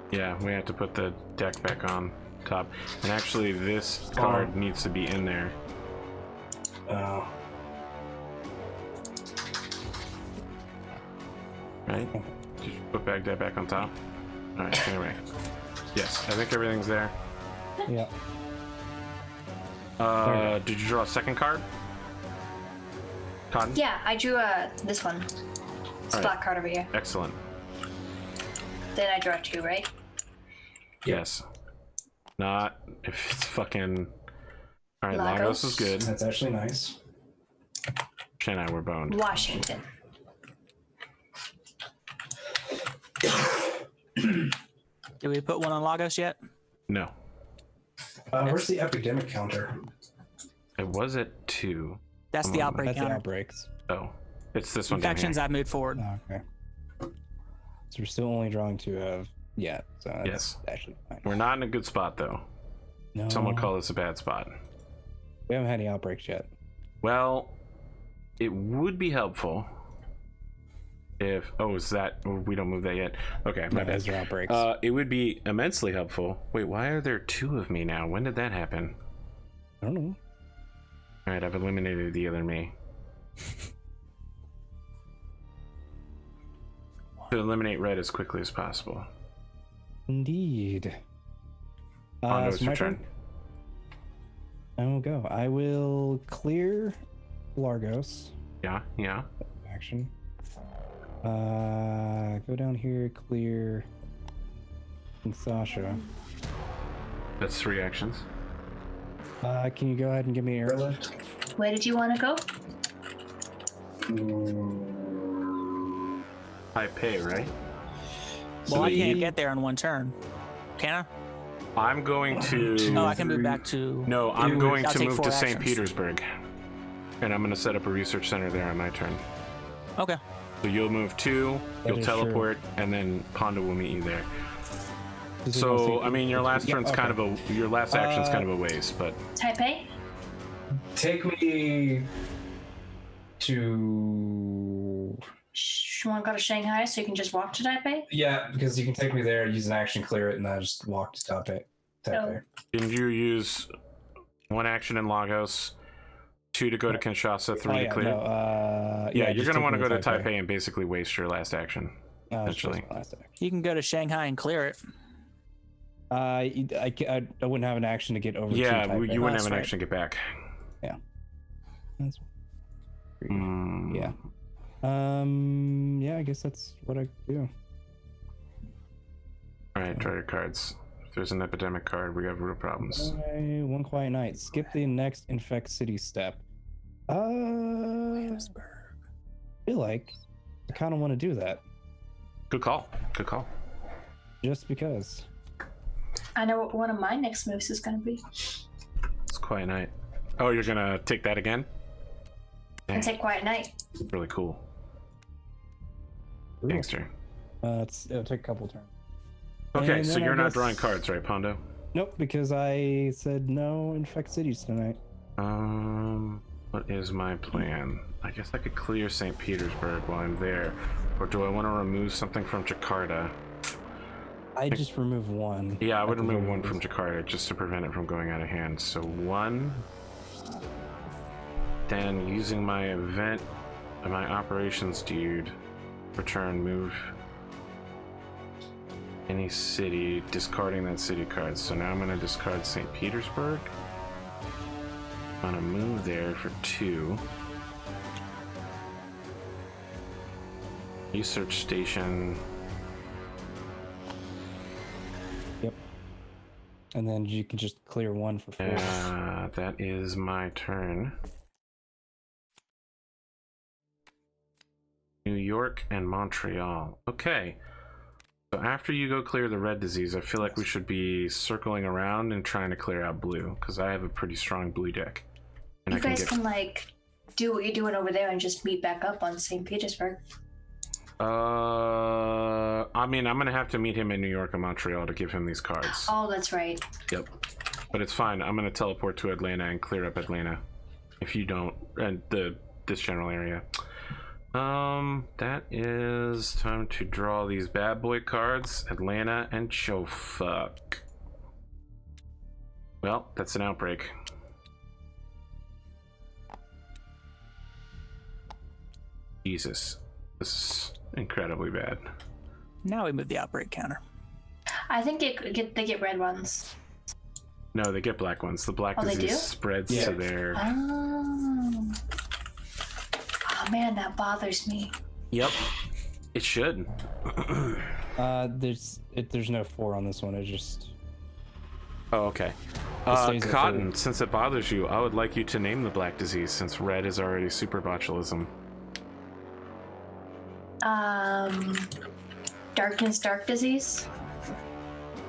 A: Yeah, we have to put the deck back on top. And actually, this card needs to be in there.
C: Oh.
A: Right? Did you put Baghdad back on top? Alright, anyway. Yes, I think everything's there.
C: Yeah.
A: Did you draw a second card? Cotton?
B: Yeah, I drew this one. This
A: All right.
B: black card over here.
A: Excellent.
B: Then I draw 2, right?
A: Yes. Not if it's fucking... Alright,
B: Lagos.
A: Lagos is good.
C: That's actually nice.
A: Chennai, we're boned.
B: Washington.
D: Did we put one on Lagos yet?
A: No.
C: Where's the epidemic counter?
A: It was at 2.
D: That's the outbreak
C: That's the
D: counter.
C: outbreaks.
A: Oh. It's this one down
D: Infections,
A: here.
D: I've moved forward.
C: Oh, okay. So we're still only drawing 2 of yet. So that's
A: Yes.
C: actually fine.
A: We're not in a good spot, though.
C: No.
A: Someone call this a bad spot.
C: We haven't had any outbreaks yet.
A: Well, it would be helpful if... Oh, is that... We don't move that yet. Okay, my
C: No,
A: bad.
C: those are outbreaks.
A: It would be immensely helpful. Wait, why are there 2 of me now? When did that happen?
C: I don't know.
A: Alright, I've eliminated the other me. To eliminate red as quickly as possible.
C: Indeed.
A: Pondo, it's
C: so
A: your
C: my
A: turn.
C: I will go. I will clear Largos.
A: Yeah, yeah.
C: Action. Go down here, clear Sasha.
A: That's 3 actions.
C: Can you go ahead and give me an airlift?
B: Where did you want to go?
A: I pay, right?
D: Well, I
A: the-
D: can't get there in 1 turn. Can
A: I'm going to...
D: I? Oh, I can move back to...
A: No, I'm
C: I'll
A: going to
D: take
A: move
D: 4
A: to St.
D: actions.
A: Petersburg. And I'm going to set up a research center there on my turn.
D: Okay.
A: So you'll move 2,
C: That
A: you'll
C: is
A: teleport, and then Pondo will meet you there.
C: This is
A: So,
C: mostly-
A: I mean, your last
C: Yeah,
A: turn's
C: okay.
A: kind of a... Your last action's kind of a waste, but...
B: Taipei?
C: Take me to...
B: You want to go to Shanghai so you can just walk to Taipei?
C: Yeah, because you can take me there, use an action, clear it, and then I just walk to Taipei.
B: Oh.
A: Didn't you use 1 action in Lagos, 2 to go to Kinshasa, 3 to clear?
C: No,
A: yeah, you're
C: just
A: going to
C: take
A: want to
C: me
A: go to Taipei and basically waste your last action.
C: It's just
A: essentially.
C: my last action.
D: You can go to Shanghai and clear it.
C: I wouldn't have an action to get over to
A: Yeah,
C: Taipei.
A: you wouldn't
D: That's
A: have an
D: right.
A: action to get back.
C: That's...
A: Mm.
C: Yeah. Yeah, I guess that's what I do.
A: Alright, draw your cards. If there's an epidemic card, we have real problems.
C: Okay, 1 quiet night. Skip the next infect city step. I feel like I kind of want to do that.
A: Good call. Good call.
C: just because.
B: I know what one of my next moves is going to be.
A: It's Quiet Night. Oh, you're gonna take that again?
B: And take Quiet Night.
A: Really cool.
C: Ooh.
A: Gangster.
C: It'll take a couple turns.
A: Okay,
C: And
A: so
C: then
A: you're
C: I
A: not
C: guess-
A: drawing cards, right, Pondo?
C: Nope, because I said no infect cities tonight.
A: What is my plan? I guess I could clear St. Petersburg while I'm there. Or do I want to remove something from Jakarta?
C: I just remove one.
A: Yeah, I would
C: at the
A: remove
C: very
A: one from
C: least.
A: Jakarta just to prevent it from going out of hand. So 1. Then using my event, my operations dude, return move any city, discarding that city card. So now I'm going to discard St. Petersburg. I'm going to move there for 2. Research station.
C: Yep. And then you can just clear one for 4.
A: That is my turn. New York and Montreal. Okay. So after you go clear the red disease, I feel like we should be circling around and trying to clear out blue, because I have a pretty strong blue deck. And
B: You guys can like do what you're doing over there and just meet back up on St. Petersburg.
A: I mean, I'm gonna have to meet him in New York and Montreal to give him these cards.
B: Oh, that's right.
A: Yep. But it's fine. I'm gonna teleport to Atlanta and clear up Atlanta. If you don't, and this general area. That is time to draw these bad boy cards, Atlanta and Chofuck. Well, that's an outbreak. Jesus, this is incredibly bad.
D: Now we move the outbreak counter.
B: I think they get red ones.
A: No, they get black ones. The black
B: They
A: disease
B: do?
A: spreads to their...
B: Oh. Oh man, that bothers me.
A: Yep, it should.
C: There's no 4 on this one. It just...
A: Oh, okay.
C: stays at
A: Cotton,
C: 3.
A: since it bothers you, I would like you to name the black disease, since red is already super botulism.
B: Darkness, dark disease.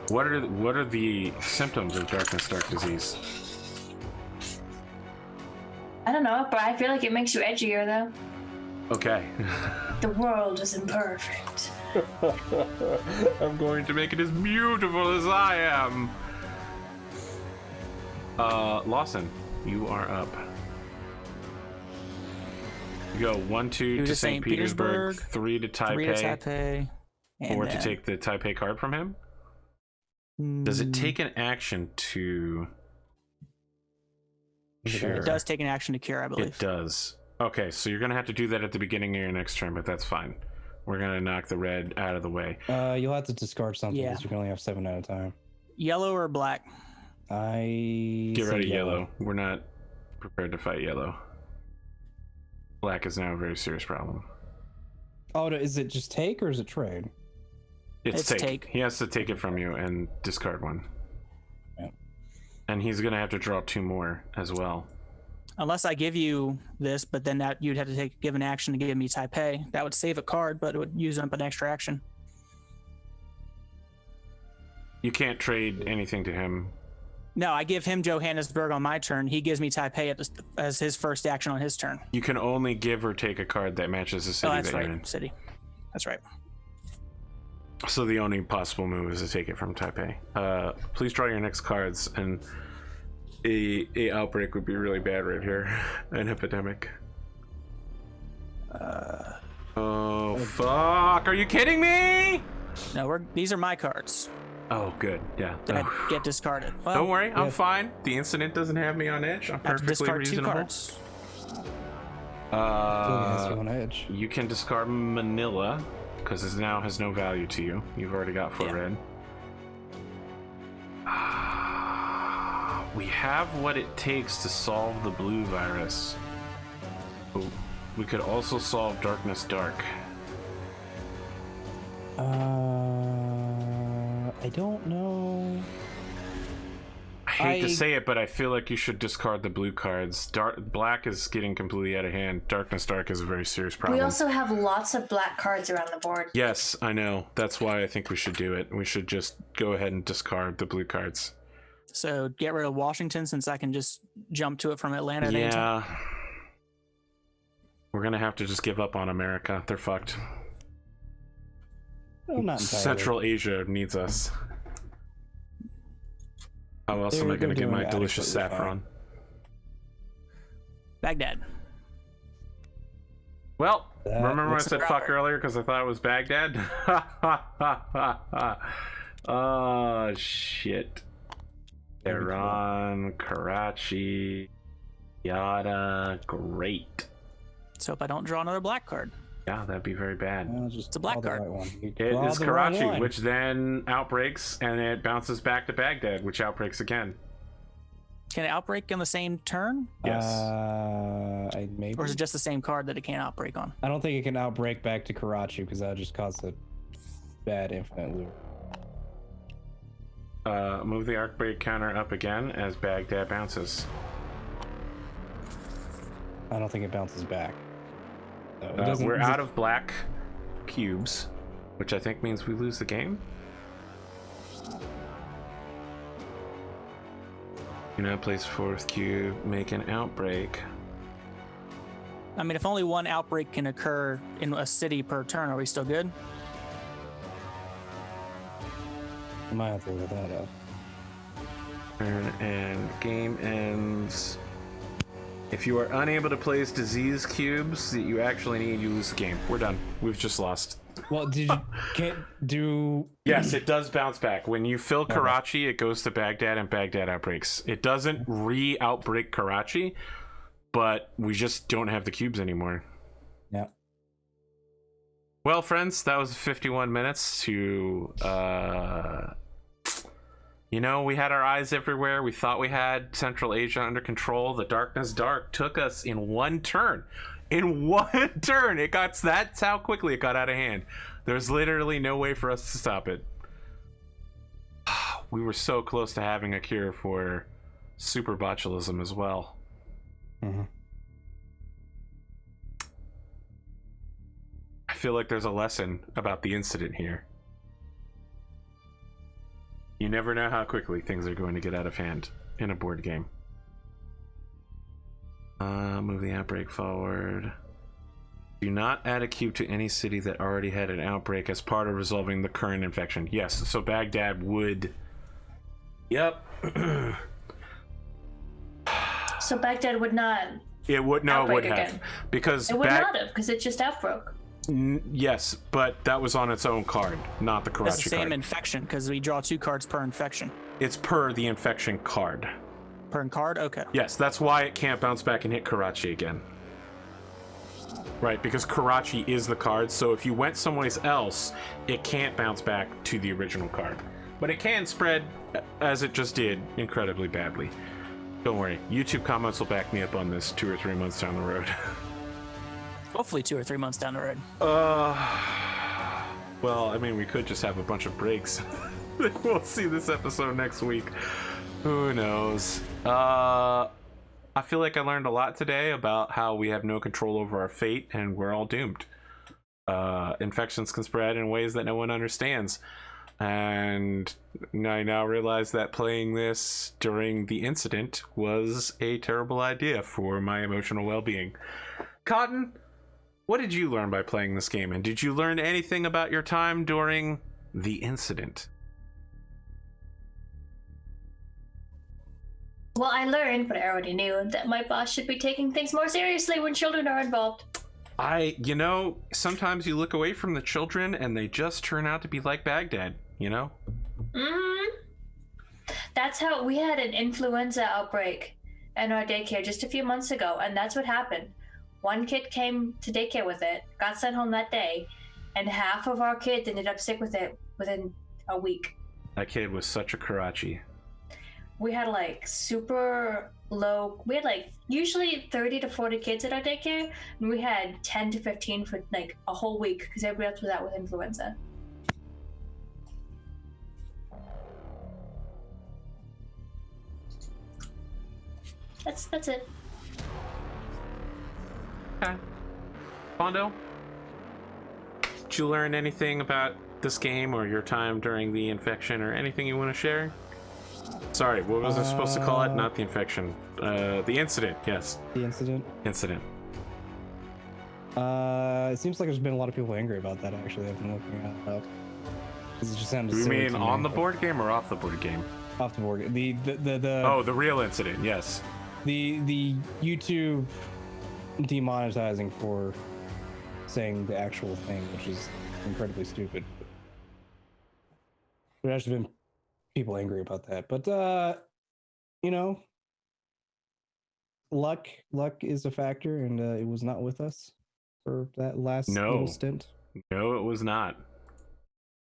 A: What are the symptoms of darkness, dark disease?
B: I don't know, but I feel like it makes you edgier though.
A: Okay.
B: The world is imperfect.
A: I'm going to make it as beautiful as I am. Lawson, you are up. You go 1, 2 to St. Petersburg, 3 to Taipei,
D: 3 to Taipei, and
A: 4 to take the Taipei card from him. Does it take an action to... Sure.
D: It does take an action to cure, I believe.
A: It does. Okay, so you're going to have to do that at the beginning of your next turn, but that's fine. We're going to knock the red out of the way.
C: You'll have to discard something
D: Yeah.
C: because you can only have 7 at a time.
D: Yellow or black?
C: I
A: Get
C: say
A: rid of yellow. We're not prepared to fight yellow. Black is now a very serious problem.
C: Oh, is it just take or is it trade?
A: It's take.
D: take.
A: He has to take it from you and discard one.
C: Yep.
A: And he's going to have to draw 2 more as well.
D: Unless I give you this, but then that you'd have to give an action to give me Taipei. That would save a card, but it would use up an extra action.
A: You can't trade anything to him.
D: No, I give him Johannesburg on my turn. He gives me Taipei as his first action on his turn.
A: You can only give or take a card that matches the city
D: that's
A: that you're in.
D: right. City. That's right.
A: So the only possible move is to take it from Taipei. Please draw your next cards, and a outbreak would be really bad right here. An epidemic. Oh fuck! Are you kidding me?
D: No, these are my cards
A: Oh good, yeah.
D: that
A: Oh.
D: get discarded. Well,
A: Don't worry, I'm
C: yeah.
A: fine. The incident doesn't have me on edge. I'm
D: I have to
A: perfectly
D: discard 2
A: reasonable.
D: cards.
C: Has you on edge.
A: You can discard Manila because it now has no value to you. You've already got 4
D: Yeah.
A: red. We have what it takes to solve the blue virus. But we could also solve Darkness Dark.
C: I don't know.
A: I hate to say it, but I feel like you should discard the blue cards. Black is getting completely out of hand. Darkness Dark is a very serious problem.
B: We also have lots of black cards around the board.
A: Yes, I know. That's why I think we should do it. We should just go ahead and discard the blue cards.
D: So get rid of Washington since I can just jump to it from Atlanta at any time.
A: Yeah. We're going to have to just give up on America. They're fucked.
C: Well, not entirely.
A: Central Asia needs us. How else am I going to get my delicious saffron?
D: Baghdad.
A: Well, remember when I said fuck
D: proper.
A: earlier because I thought it was Baghdad? Oh, shit. Iran, Karachi, yada, great.
D: Let's hope I don't draw another black card.
A: Yeah, that'd be very bad.
D: It's a black card.
A: It is Karachi, which then outbreaks and it bounces back to Baghdad, which outbreaks again.
D: Can it outbreak on the same turn?
A: Yes.
C: Maybe.
D: Or is it just the same card that it can't outbreak on?
C: I don't think it can outbreak back to Karachi because that would just cause a bad infinite loop.
A: Move the outbreak counter up again as Baghdad bounces.
C: I don't think it bounces back. No, it doesn't.
A: We're out of black cubes, which I think means we lose the game. Do not place fourth cube, make an outbreak.
D: I mean, if only one outbreak can occur in a city per turn, are we still good?
C: I might have to look that up.
A: And game ends. If you are unable to place disease cubes that you actually need, you lose the game. We're done. We've just lost.
C: Well, can't do?
A: Yes, it does bounce back. When you fill Karachi, it goes to Baghdad and Baghdad outbreaks. It doesn't re-outbreak Karachi, but we just don't have the cubes anymore.
C: Yeah.
A: Well, friends, that was 51 minutes to, we had our eyes everywhere. We thought we had Central Asia under control. The Darkness Dark took us in one turn. In one turn! That's how quickly it got out of hand. There's literally no way for us to stop it. We were so close to having a cure for super botulism as well.
C: Mm-hmm.
A: I feel like there's a lesson about the incident here. You never know how quickly things are going to get out of hand in a board game. Move the outbreak forward. Do not add a cube to any city that already had an outbreak as part of resolving the current infection. Yes, so Baghdad would... Yep.
B: So Baghdad would not...
A: It would, no, it would have.
B: Again.
A: Because
B: it would not have, because it just outbroke.
A: Yes, but that was on its own card, not the Karachi
D: That's the same
A: card.
D: infection, because we draw 2 cards per infection.
A: It's per the infection card.
D: Per card? Okay.
A: Yes, that's why it can't bounce back and hit Karachi again. Right, because Karachi is the card, so if you went someplace else, it can't bounce back to the original card. But it can spread, as it just did, incredibly badly. Don't worry, YouTube comments will back me up on this 2 or 3 months down the road.
D: Hopefully 2 or 3 months down the road.
A: Well, I mean, we could just have a bunch of breaks. We'll see this episode next week. Who knows? I feel like I learned a lot today about how we have no control over our fate and we're all doomed. Infections can spread in ways that no one understands. And I now realize that playing this during the incident was a terrible idea for my emotional well-being. Cotton, what did you learn by playing this game? And did you learn anything about your time during the incident?
B: Well, I learned, but I already knew, that my boss should be taking things more seriously when children are involved.
A: Sometimes you look away from the children and they just turn out to be like Baghdad,
B: Mm-hmm. That's how we had an influenza outbreak in our daycare just a few months ago, and that's what happened. One kid came to daycare with it, got sent home that day, and half of our kids ended up sick with it within a week.
A: That kid was such a Karachi.
B: We had super low, we had usually 30 to 40 kids at our daycare, and we had 10 to 15 for a whole week because everybody else was out with influenza. That's it.
A: Okay. Pondo, did you learn anything about this game or your time during the infection or anything you want to share? Sorry, what was I supposed to call it? Not the infection. The incident, yes.
C: The incident?
A: Incident.
C: It seems like there's been a lot of people angry about that, actually. I've been looking at it. It just sounded
A: Do you
C: silly
A: mean
C: to
A: on
C: me.
A: the board game or off the board game?
C: Off the board.
A: Oh, the real incident, yes.
C: The YouTube demonetizing for saying the actual thing, which is incredibly stupid. There's actually been people angry about that. But you know, luck is a factor, and it was not with us for that last little stint.
A: No, it was not.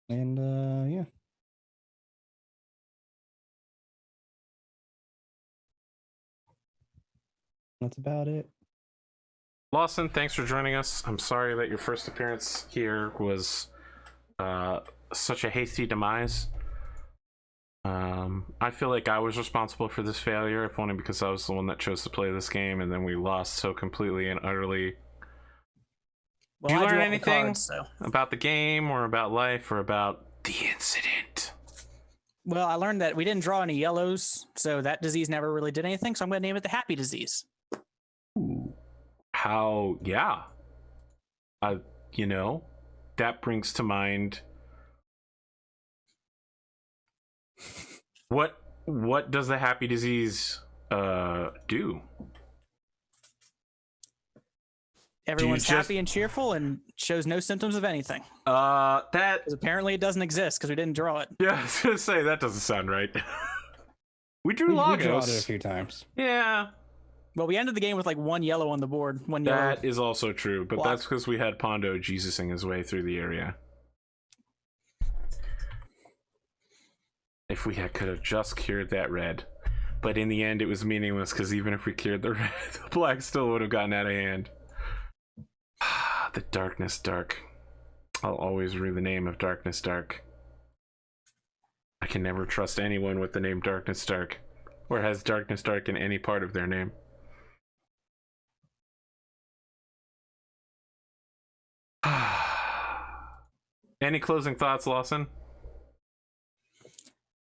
C: And yeah. That's about it.
A: Lawson, thanks for joining us. I'm sorry that your first appearance here was such a hasty demise. I feel like I was responsible for this failure, if only because I was the one that chose to play this game, and then we lost so completely and utterly.
D: Well,
A: Did you
D: I
A: learn
D: drew all the
A: anything
D: cards, so.
A: about the game or about life or about the incident?
D: Well, I learned that we didn't draw any yellows, so that disease never really did anything, so I'm going to name it the happy disease.
A: Ooh. How, yeah. You know, that brings to mind what does the happy disease do?
D: Everyone's happy and cheerful and shows no symptoms of anything.
A: That,
D: Because apparently it doesn't exist because we didn't draw it.
A: yeah, I was gonna say that doesn't sound right. We drew
C: We
A: Lagos.
C: drawn it a few times.
A: Yeah,
D: Well, we ended the game with like one yellow on the board. One yellow.
A: that is also true, but
D: block.
A: that's because we had Pondo Jesusing his way through the area. If we could have just cured that red. But in the end, it was meaningless because even if we cured the red, the black still would have gotten out of hand. The Darkness Dark. I'll always rue the name of Darkness Dark. I can never trust anyone with the name Darkness Dark, or has Darkness Dark in any part of their name. Any closing thoughts, Lawson?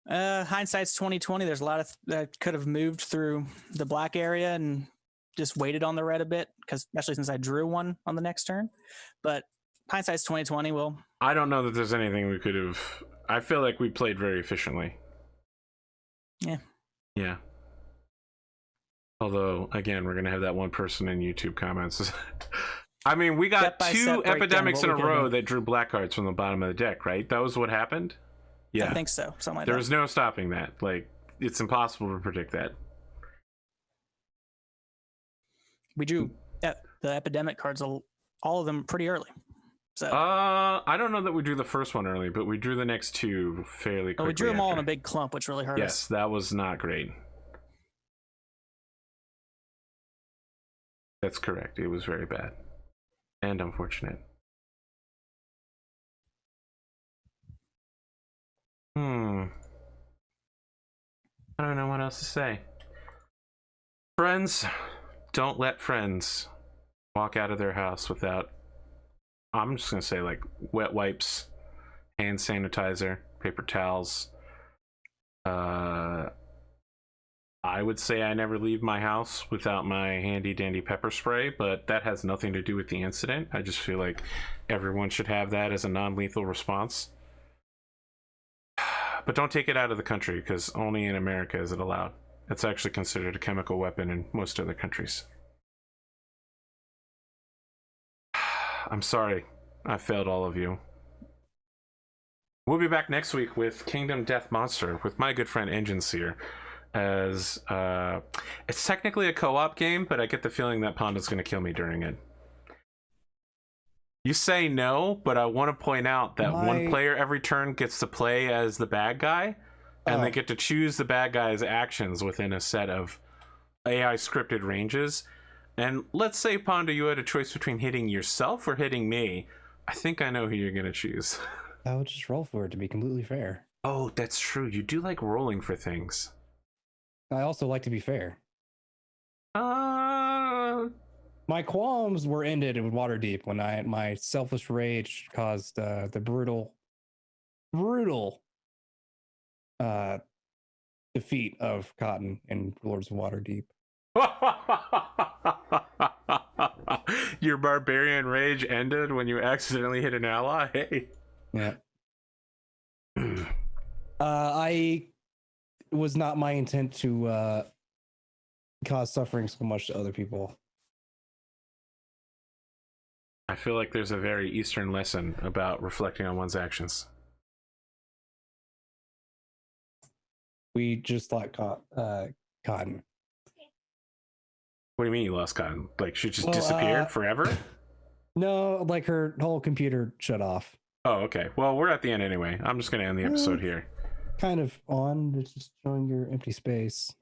D: Hindsight's 2020. There's a lot of that could have moved through the black area and just waited on the red a bit, because especially since I drew one on the next turn. But hindsight's 2020. Well,
A: I don't know that there's anything we could have. I feel like we played very efficiently.
D: Yeah.
A: Yeah. Although, again, we're gonna have that one person in YouTube comments. I mean, we got two epidemics in a row that drew black cards from the bottom of the deck, right? That was what happened. Yeah,
D: I think so. Something like
A: there
D: that.
A: was no stopping that. Like, it's impossible to predict that.
D: We drew the epidemic cards, all of them pretty early. So
A: I don't know that we drew the first one early, but we drew the next two fairly quickly.
D: we drew them all in
A: after.
D: a big clump, which really hurt us.
A: Yes, that was not great. That's correct. It was very bad and unfortunate. I don't know what else to say. Friends, don't let friends walk out of their house without, I'm just gonna say, like, wet wipes, hand sanitizer, paper towels. I would say I never leave my house without my handy dandy pepper spray, but that has nothing to do with the incident. I just feel like everyone should have that as a non-lethal response. But don't take it out of the country, because only in America is it allowed. It's actually considered a chemical weapon in most other countries. I'm sorry. I failed all of you. We'll be back next week with Kingdom Death Monster with my good friend Engine Seer. As it's technically a co-op game, but I get the feeling that Pondo's going to kill me during it. You say no, but I want to point out that one player every turn gets to play as the bad guy, and they get to choose the bad guy's actions within a set of AI scripted ranges. And let's say, Pondo, you had a choice between hitting yourself or hitting me. I think I know who you're going to choose.
C: I would just roll for it, to be completely fair.
A: Oh, that's true. You do like rolling for things.
C: I also like to be fair. My qualms were ended with Waterdeep when my selfish rage caused the brutal defeat of Cotton in Lords of Waterdeep.
A: Your barbarian rage ended when you accidentally hit an ally.
C: Yeah. I was not my intent to cause suffering so much to other people.
A: I feel like there's a very Eastern lesson about reflecting on one's actions.
C: We just lost Cotton.
A: What do you mean you lost Cotton? Like she just disappeared forever?
C: No, like her whole computer shut off.
A: Oh, okay. Well, we're at the end anyway. I'm just going to end the episode here.
C: Kind of on. It's just showing your empty space.